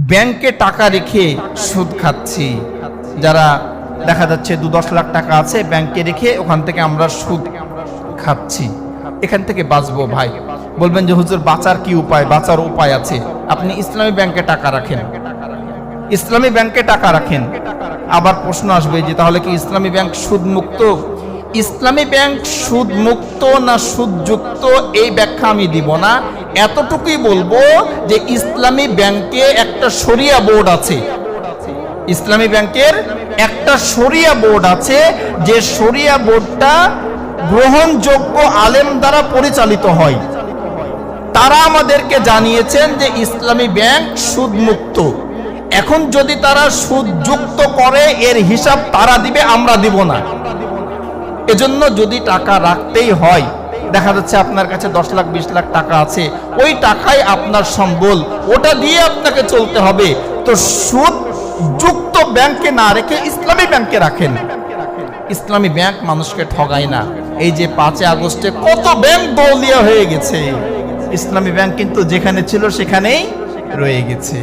ব্যাংকে টাকা রেখে সুদ খাচ্ছি। যারা দেখা যাচ্ছে 2-10 লাখ টাকা আছে ব্যাংকে রেখে ওখান থেকে আমরা সুদ খাচ্ছি, এখান থেকে বাঁচবো ভাই। বলবেন যে হুজুর বাঁচার কি উপায়? বাঁচার উপায় আছে, আপনি ইসলামী ব্যাংকে টাকা রাখেন, ইসলামী ব্যাংকে টাকা রাখেন। আবার প্রশ্ন আসবে যে তাহলে কি ইসলামী ব্যাংক সুদ মুক্ত? ইসলামী ব্যাংক সুদ মুক্ত না সুদযুক্ত এই ব্যাখ্যা আমি দিব না, এতটুকুই বলবো যে ইসলামী ব্যাংকে একটা শরিয়া বোর্ড আছে, ইসলামী ব্যাংকের একটা শরিয়া বোর্ড আছে, যে শরিয়া বোর্ডটা গ্রহণযোগ্য আলেম দ্বারা পরিচালিত হয়। তারা আমাদেরকে জানিয়েছেন যে ইসলামী ব্যাংক সুদ মুক্ত। এখন যদি তারা সুদ যুক্ত করে এর হিসাব তারা দিবে, আমরা দিব না। এজন্য যদি টাকা রাখতেই হয়, দেখা যাচ্ছে আপনার কাছে 10 লাখ 20 লাখ টাকা আছে, ওই টাকাই আপনার সম্বল, ওটা দিয়ে আপনাকে চলতে হবে। তো সুদ যুক্ত ব্যাংকে না রেখে ইসলামী ব্যাংকে রাখেন। ইসলামী ব্যাংক মানুষকে ঠগায় না। এই যে 5 আগস্টে কত ব্যাংক দৌলিয়া হয়ে গেছে, ইসলামী ব্যাংক কিন্তু যেখানে ছিল সেখানেই রয়ে গেছে।